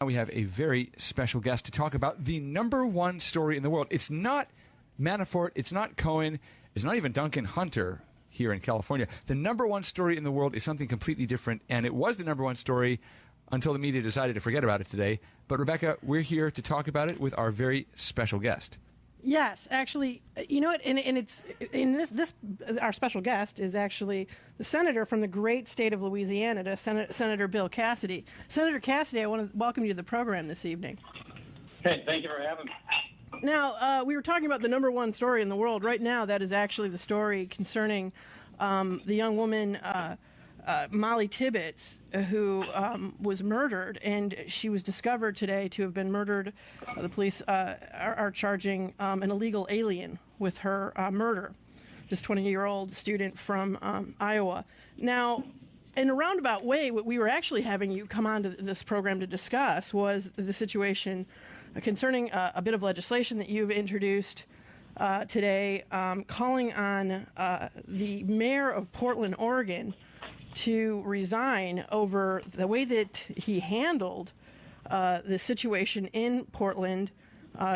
We have a very special guest to talk about the number one story in the world. It's not Manafort, it's not Cohen, it's not even Duncan Hunter here in California. The number one story in the world is something completely different, and it was the number one story until the media decided to forget about it today. But Rebecca, we're here to talk about it with our very special guest. Yes, actually, you know what? And it's in this. Our special guest is actually the senator from the great state of Louisiana, Senator Bill Cassidy. Senator Cassidy, I want to welcome you to the program this evening. Hey, thank you for having me. Now, we were talking about the number one story in the world. Right now, that is actually the story concerning the young woman Mollie Tibbets, who was murdered, and she was discovered today to have been murdered. The police are charging an illegal alien with her murder, this 20-year-old student from Iowa. Now, in a roundabout way, what we were actually having you come on to this program to discuss was the situation concerning a bit of legislation that you've introduced today, calling on the mayor of Portland, Oregon, to resign over the way that he handled the situation in Portland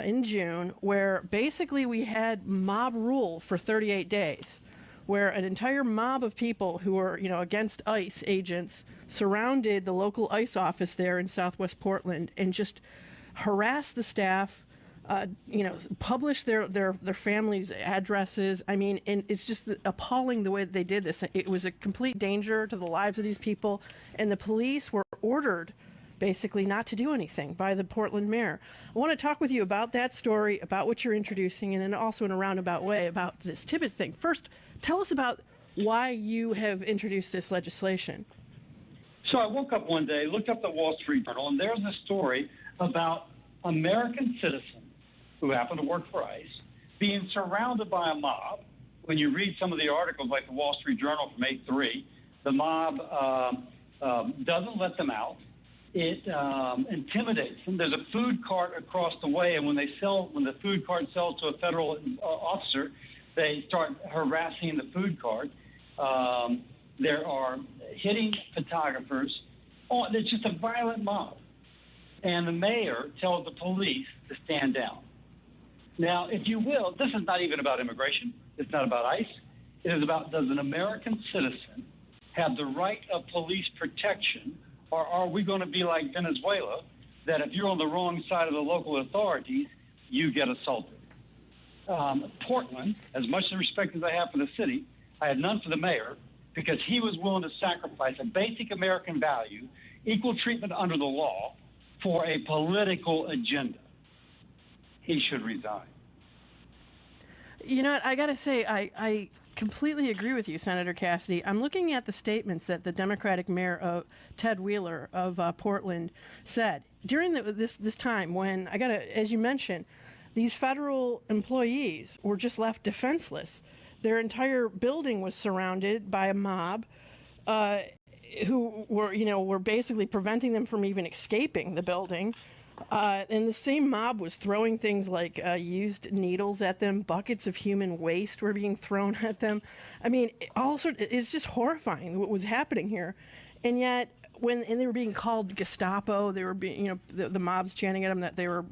in June, where basically we had mob rule for 38 days, where an entire mob of people who were, against ICE agents surrounded the local ICE office there in Southwest Portland and just harassed the staff. Publish their families' addresses. I mean, and it's just appalling the way that they did this. It was a complete danger to the lives of these people, and the police were ordered basically not to do anything by the Portland mayor. I want to talk with you about that story, about what you're introducing, and then also in a roundabout way about this Tibbets thing. First, tell us about why you have introduced this legislation. So I woke up one day, looked up the Wall Street Journal, and there's a story about American citizens who happen to work for ICE, being surrounded by a mob. When you read some of the articles, like the Wall Street Journal from 8/3, the mob doesn't let them out. It intimidates them. There's a food cart across the way, and when the food cart sells to a federal officer, they start harassing the food cart. There are hitting photographers. It's just a violent mob. And the mayor tells the police to stand down. Now, if you will, this is not even about immigration. It's not about ICE. It is about, does an American citizen have the right of police protection, or are we going to be like Venezuela, that if you're on the wrong side of the local authorities, you get assaulted? Portland, as much respect as I have for the city, I have none for the mayor, because he was willing to sacrifice a basic American value, equal treatment under the law, for a political agenda. He should resign. You know what, I got to say, I completely agree with you, Senator Cassidy. I'm looking at the statements that the Democratic mayor, Ted Wheeler of Portland, said during this time when, as you mentioned, these federal employees were just left defenseless. Their entire building was surrounded by a mob who were basically preventing them from even escaping the building. And the same mob was throwing things like used needles at them. Buckets of human waste were being thrown at them. I mean, it's just horrifying what was happening here. And yet, when they were being called Gestapo, they were being, the mob's chanting at them that they were,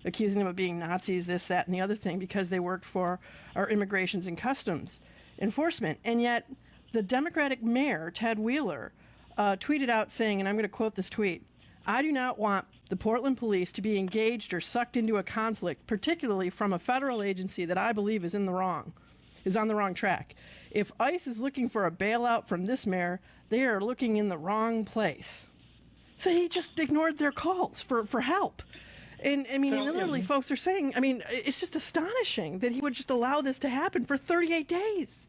accusing them of being Nazis, this, that, and the other thing, because they worked for our Immigrations and Customs Enforcement. And yet, the Democratic mayor, Ted Wheeler, tweeted out saying, and I'm going to quote this tweet, "I do not want the Portland police to be engaged or sucked into a conflict, particularly from a federal agency that I believe is on the wrong track. If ICE is looking for a bailout from this mayor, they are looking in the wrong place." So he just ignored their calls for help. And I mean, literally, folks are saying, I mean, it's just astonishing that he would just allow this to happen for 38 days.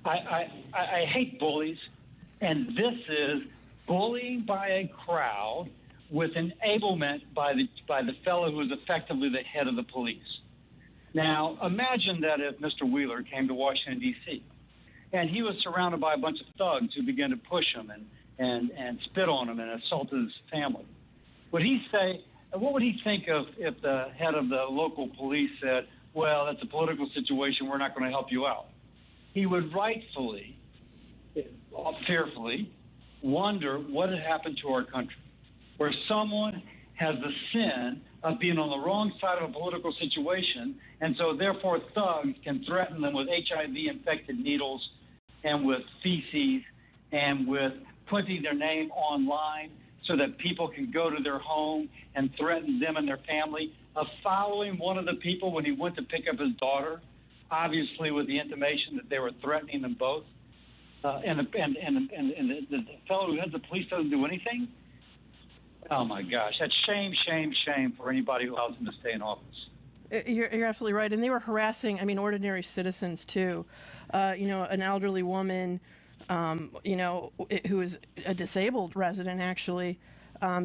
I hate bullies, and this is bullying by a crowd with enablement by the fellow who is effectively the head of the police. Now, imagine that if Mr. Wheeler came to Washington, D.C., and he was surrounded by a bunch of thugs who began to push him and spit on him and assault his family. Would he say, what would he think of if the head of the local police said, well, that's a political situation, we're not going to help you out? He would rightfully, fearfully, wonder what had happened to our country. where someone has the sin of being on the wrong side of a political situation, and so therefore thugs can threaten them with HIV-infected needles and with feces and with putting their name online so that people can go to their home and threaten them and their family, of following one of the people when he went to pick up his daughter, obviously with the intimation that they were threatening them both. And the fellow who heads the police doesn't do anything? Oh, my gosh. That's shame, shame, shame for anybody who allows him to stay in office. You're absolutely right. And they were harassing, ordinary citizens, too. An elderly woman, who is a disabled resident, actually,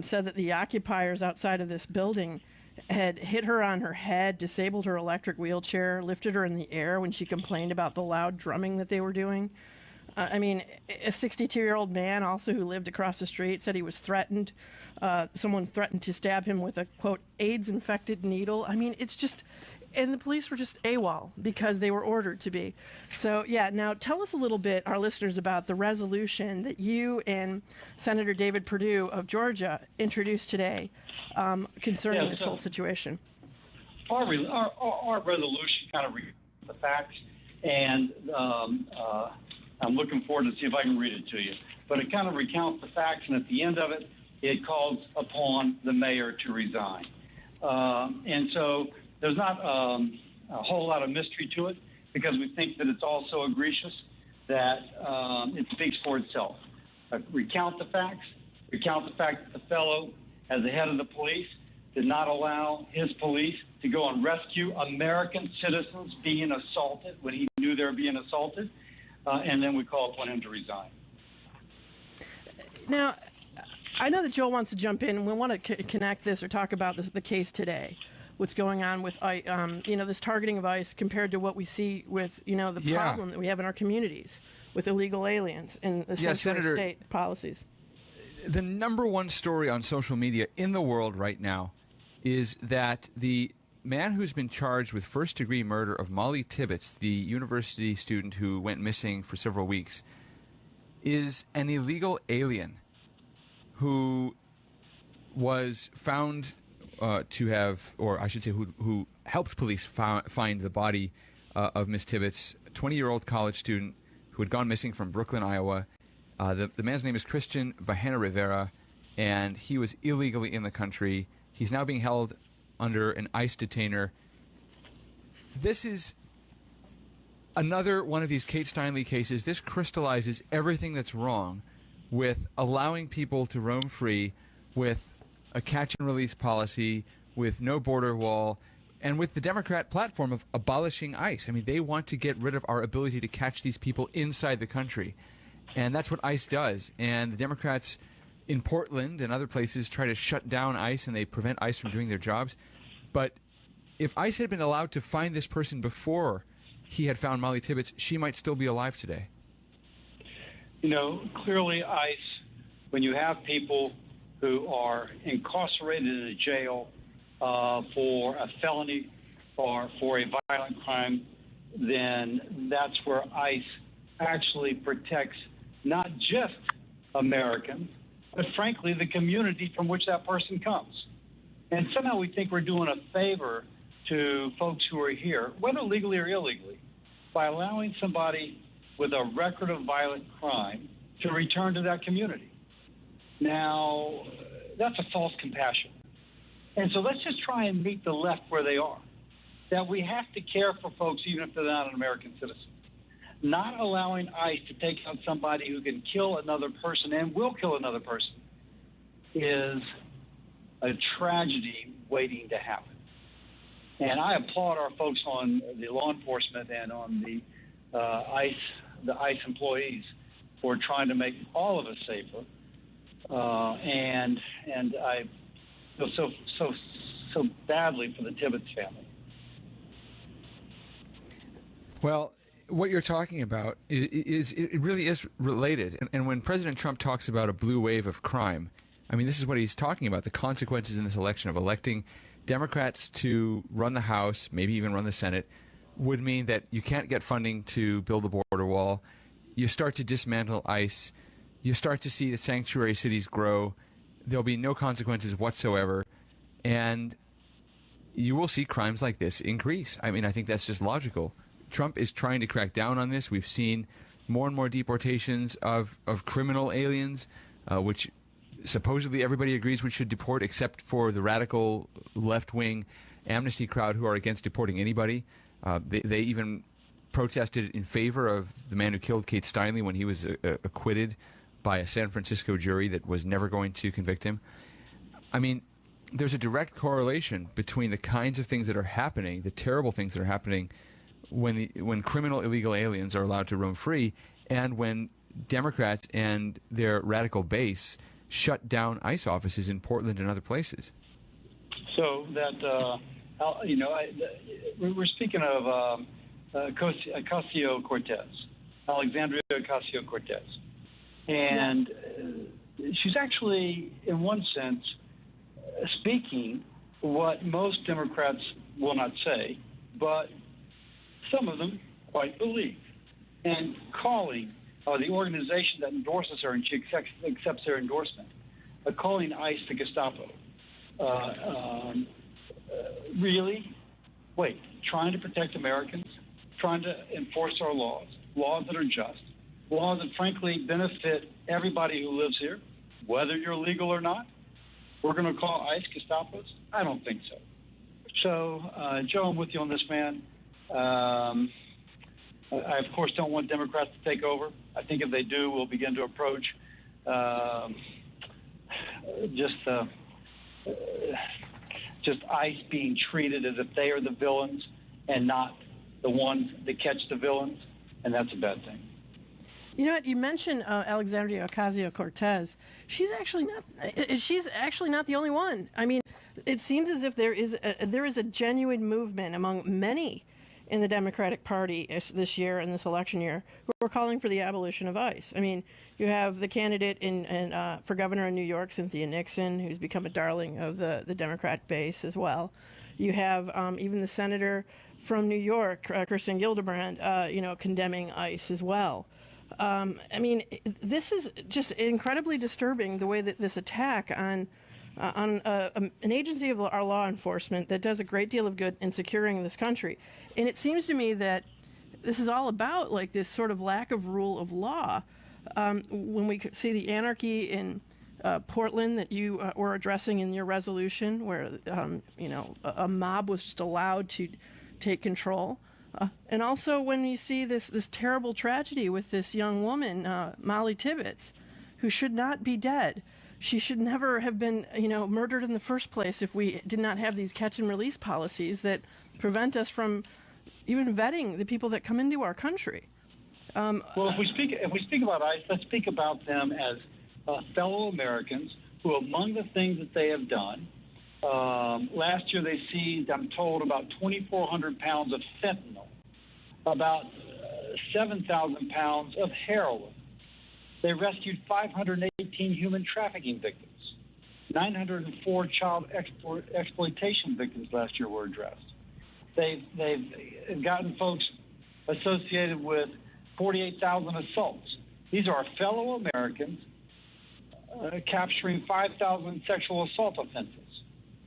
said that the occupiers outside of this building had hit her on her head, disabled her electric wheelchair, lifted her in the air when she complained about the loud drumming that they were doing. A 62-year-old man also who lived across the street said he was threatened. Someone threatened to stab him with a, quote, AIDS-infected needle. It's just, and the police were just AWOL because they were ordered to be. So, yeah, now tell us a little bit, our listeners, about the resolution that you and Senator David Perdue of Georgia introduced today concerning this whole situation. Our resolution kind of reads the facts, and I'm looking forward to see if I can read it to you. But it kind of recounts the facts, and at the end of it, it calls upon the mayor to resign. And so there's not a whole lot of mystery to it, because we think that it's all so egregious that it speaks for itself. Recount the facts. Recount the fact that the fellow, as the head of the police, did not allow his police to go and rescue American citizens being assaulted when he knew they were being assaulted. And then we call upon him to resign. Now, I know that Joel wants to jump in, and we want to connect this or talk about the case today. What's going on with, this targeting of ICE compared to what we see with, the problem that we have in our communities with illegal aliens and essentially state policies. The number one story on social media in the world right now is that the man who's been charged with first-degree murder of Mollie Tibbets, the university student who went missing for several weeks, is an illegal alien who was found to have, or I should say who helped police find the body of Miss Tibbets, a 20-year-old college student who had gone missing from Brooklyn, Iowa. The man's name is Christian Bahena Rivera, and he was illegally in the country. He's now being held under an ICE detainer. This is another one of these Kate Steinle cases. This crystallizes everything that's wrong with allowing people to roam free, with a catch-and-release policy, with no border wall, and with the Democrat platform of abolishing ICE. They want to get rid of our ability to catch these people inside the country. And that's what ICE does. And the Democrats in Portland and other places try to shut down ICE, and they prevent ICE from doing their jobs. But if ICE had been allowed to find this person before he had found Mollie Tibbets, she might still be alive today. Clearly ICE, when you have people who are incarcerated in a jail for a felony or for a violent crime, then that's where ICE actually protects not just Americans, but frankly the community from which that person comes. And somehow we think we're doing a favor to folks who are here, whether legally or illegally, by allowing somebody with a record of violent crime to return to that community. Now, that's a false compassion. And so let's just try and meet the left where they are, that we have to care for folks even if they're not an American citizen. Not allowing ICE to take out somebody who can kill another person and will kill another person is a tragedy waiting to happen. And I applaud our folks on the law enforcement and on the ICE employees for trying to make all of us safer. And I feel so badly for the Tibbets family. Well, what you're talking about is it really is related. And when President Trump talks about a blue wave of crime, this is what he's talking about, the consequences in this election of electing Democrats to run the House, maybe even run the Senate, would mean that you can't get funding to build a border wall. You start to dismantle ICE. You start to see the sanctuary cities grow. there'll be no consequences whatsoever, and you will see crimes like this increase. I mean, I think that's just logical. Trump is trying to crack down on this. We've seen more and more deportations of criminal aliens, which supposedly everybody agrees we should deport, except for the radical left-wing amnesty crowd who are against deporting anybody. They even protested in favor of the man who killed Kate Steinle when he was acquitted by a San Francisco jury that was never going to convict him. I mean, there's a direct correlation between the kinds of things that are happening, the terrible things that are happening when criminal illegal aliens are allowed to roam free, and when Democrats and their radical base shut down ICE offices in Portland and other places. So that, we're speaking of Ocasio-Cortez, Alexandria Ocasio-Cortez. And she's actually, in one sense, speaking what most Democrats will not say, but some of them quite believe, and calling the organization that endorses her, and she accepts their endorsement, calling ICE the Gestapo. Really? Wait, trying to protect Americans, trying to enforce our laws that are just, laws that frankly benefit everybody who lives here, whether you're legal or not. We're going to call ICE Gestapos? I don't think so. So, Joe, I'm with you on this, man. I, of course, don't want Democrats to take over. I think if they do, we'll begin to approach just ICE being treated as if they are the villains and not the ones that catch the villains, and that's a bad thing. You know what? You mentioned Alexandria Ocasio-Cortez. She's actually not the only one. I mean, it seems as if there is a genuine movement among many in the Democratic Party this year and this election year who are calling for the abolition of ICE. I mean, you have the candidate for governor in New York, Cynthia Nixon, who's become a darling of the Democrat base as well. You have even the senator from New York, Kirsten Gillibrand, condemning ICE as well. I mean, this is just incredibly disturbing, the way that this attack on an agency of our law enforcement that does a great deal of good in securing this country. And it seems to me that this is all about like this sort of lack of rule of law. When we see the anarchy in Portland that you were addressing in your resolution, where a mob was just allowed to take control. And also when you see this terrible tragedy with this young woman, Mollie Tibbets, who should not be dead. She should never have been, murdered in the first place if we did not have these catch and release policies that prevent us from even vetting the people that come into our country. Well, if we speak about ICE, let's speak about them as fellow Americans who, among the things that they have done, last year they seized, I'm told, about 2,400 pounds of fentanyl, about 7,000 pounds of heroin. They rescued 518 human trafficking victims. 904 child exploitation victims last year were addressed. They've gotten folks associated with 48,000 assaults. These are our fellow Americans capturing 5,000 sexual assault offenses,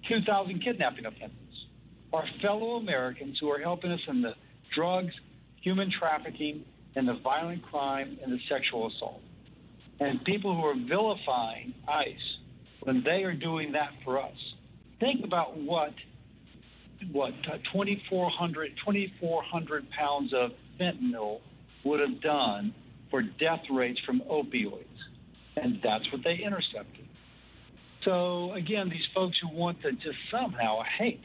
2,000 kidnapping offenses. Our fellow Americans who are helping us in the drugs, human trafficking, and the violent crime and the sexual assault. And people who are vilifying ICE when they are doing that for us. Think about what 2,400 pounds of fentanyl would have done for death rates from opioids. And that's what they intercepted. So, again, these folks who want to just somehow hate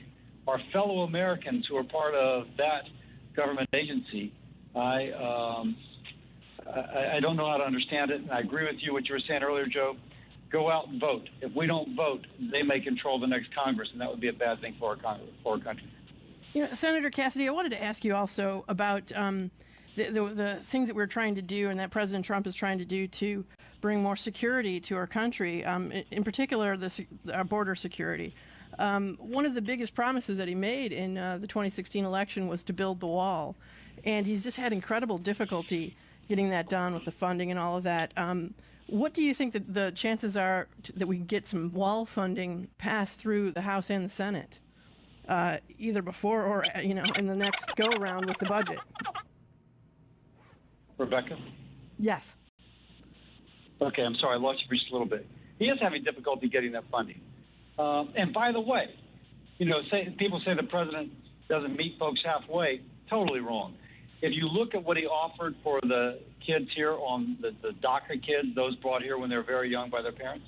our fellow Americans who are part of that government agency, I don't know how to understand it, and I agree with you what you were saying earlier, Joe. Go out and vote. If we don't vote, they may control the next Congress, and that would be a bad thing for our country. Senator Cassidy, I wanted to ask you also about the things that we're trying to do and that President Trump is trying to do to bring more security to our country, in particular our border security. One of the biggest promises that he made in the 2016 election was to build the wall, and he's just had incredible difficulty getting that done with the funding and all of that. What do you think that the chances are that we can get some wall funding passed through the House and the Senate, either before or in the next go around with the budget? Rebecca? Yes. Okay, I'm sorry, I lost you for just a little bit. He is having difficulty getting that funding. And by the way, people say the president doesn't meet folks halfway. Totally wrong. If you look at what he offered for the kids here on the DACA kids, those brought here when they were very young by their parents,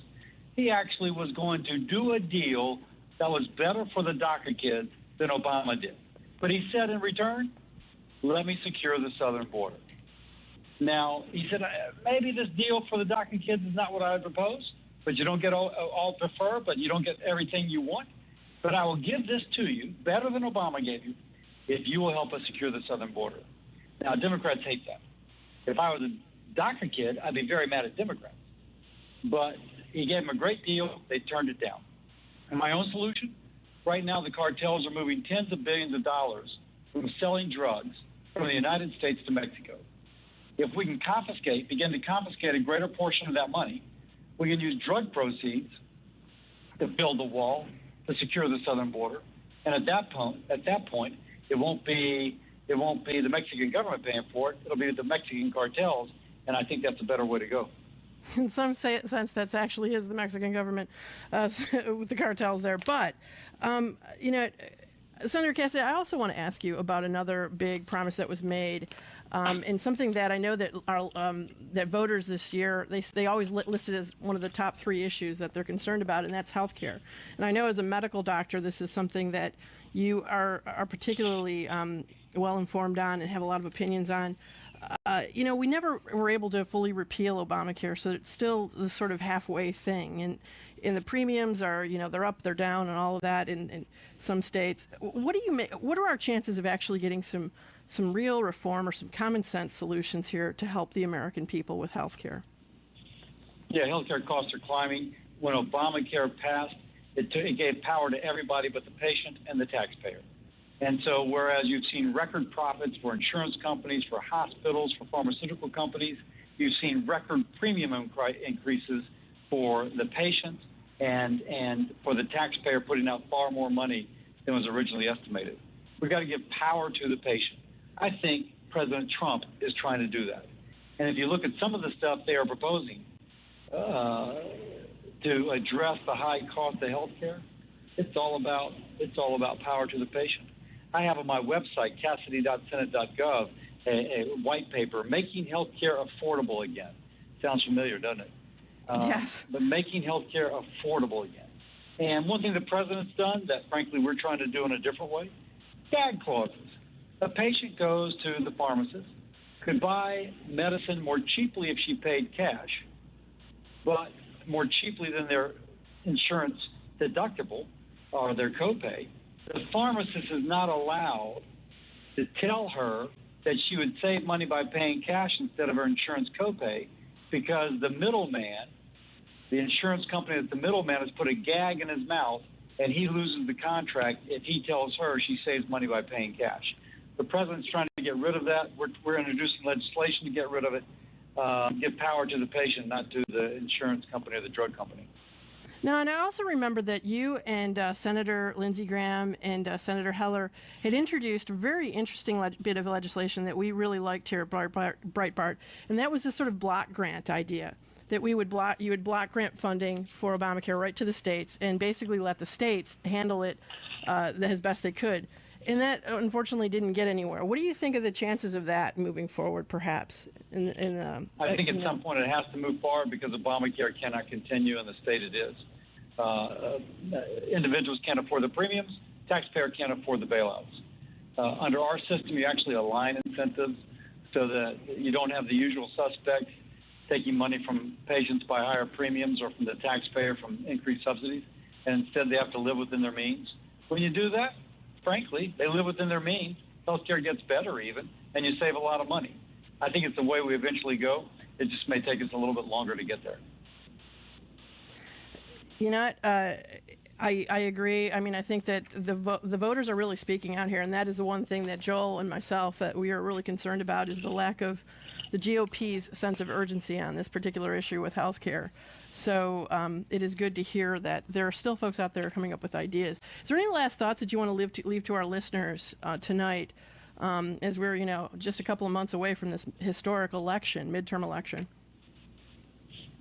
he actually was going to do a deal that was better for the DACA kids than Obama did. But he said in return, let me secure the southern border. Now, he said, maybe this deal for the DACA kids is not what I would propose, but you don't get all prefer, but you don't get everything you want. But I will give this to you, better than Obama gave you, if you will help us secure the southern border. Now, Democrats hate that. If I was a DACA kid, I'd be very mad at Democrats. But he gave them a great deal. They turned it down. And my own solution, right now the cartels are moving tens of billions of dollars from selling drugs from the United States to Mexico. If we can begin to confiscate a greater portion of that money, we can use drug proceeds to build the wall, to secure the southern border. And at that point, it won't be the Mexican government paying for it. It'll be the Mexican cartels, and I think that's a better way to go. In some sense, that actually is the Mexican government with the cartels there. But, Senator Cassidy, I also want to ask you about another big promise that was made, and something that I know that that voters this year, they always listed as one of the top 3 issues that they're concerned about, and that's health care. And I know as a medical doctor, this is something that you are particularly well informed on and have a lot of opinions on. We never were able to fully repeal Obamacare, so it's still the sort of halfway thing. And the premiums are, they're up, they're down, and all of that in some states. What are our chances of actually getting some real reform or some common sense solutions here to help the American people with health care? Yeah, healthcare costs are climbing. When Obamacare passed, it gave power to everybody but the patient and the taxpayer. And so whereas you've seen record profits for insurance companies, for hospitals, for pharmaceutical companies, you've seen record premium increases for the patient and for the taxpayer, putting out far more money than was originally estimated. We've got to give power to the patient. I think President Trump is trying to do that. And if you look at some of the stuff they are proposing to address the high cost of health care, it's all about power to the patient. I have on my website, cassidy.senate.gov, a white paper, Making Healthcare Affordable Again. Sounds familiar, doesn't it? Yes. But making healthcare affordable again. And one thing the president's done that, frankly, we're trying to do in a different way, gag clauses. A patient goes to the pharmacist, could buy medicine more cheaply if she paid cash, but more cheaply than their insurance deductible or their copay. The pharmacist is not allowed to tell her that she would save money by paying cash instead of her insurance copay, because the middleman, the insurance company that the middleman has put a gag in his mouth, and he loses the contract if he tells her she saves money by paying cash. The president's trying to get rid of that. We're introducing legislation to get rid of it, give power to the patient, not to the insurance company or the drug company. Now, and I also remember that you and Senator Lindsey Graham and Senator Heller had introduced a very interesting bit of legislation that we really liked here at Breitbart, and that was this sort of block grant idea, that you would block grant funding for Obamacare right to the states and basically let the states handle it as best they could. And that, unfortunately, didn't get anywhere. What do you think of the chances of that moving forward, perhaps? I think at some point it has to move forward because Obamacare cannot continue in the state it is. Individuals can't afford the premiums. Taxpayer can't afford the bailouts. Under our system, you actually align incentives so that you don't have the usual suspects taking money from patients by higher premiums or from the taxpayer from increased subsidies, and instead they have to live within their means. When you do that, frankly, they live within their means. Healthcare gets better even, and you save a lot of money. I think it's the way we eventually go. It just may take us a little bit longer to get there. You know what? I agree. I mean, I think that the voters are really speaking out here, and that is the one thing that Joel and myself that we are really concerned about is the lack of the GOP's sense of urgency on this particular issue with health care. So it is good to hear that there are still folks out there coming up with ideas. Is there any last thoughts that you want to leave to our listeners tonight, as we're just a couple of months away from this historic election, midterm election?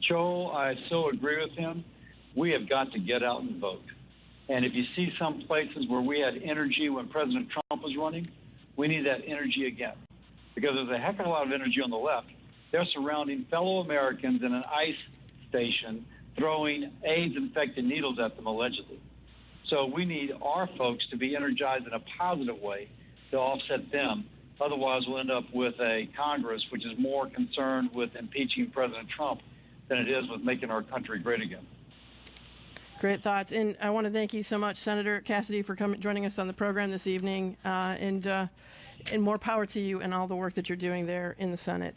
Joel, I so agree with him. We have got to get out and vote. And if you see some places where we had energy when President Trump was running, we need that energy again. Because there's a heck of a lot of energy on the left. They're surrounding fellow Americans in an ICE station, throwing AIDS-infected needles at them, allegedly. So we need our folks to be energized in a positive way to offset them. Otherwise, we'll end up with a Congress which is more concerned with impeaching President Trump than it is with making our country great again. Great thoughts. And I want to thank you so much, Senator Cassidy, for joining us on the program this evening. And more power to you and all the work that you're doing there in the Senate.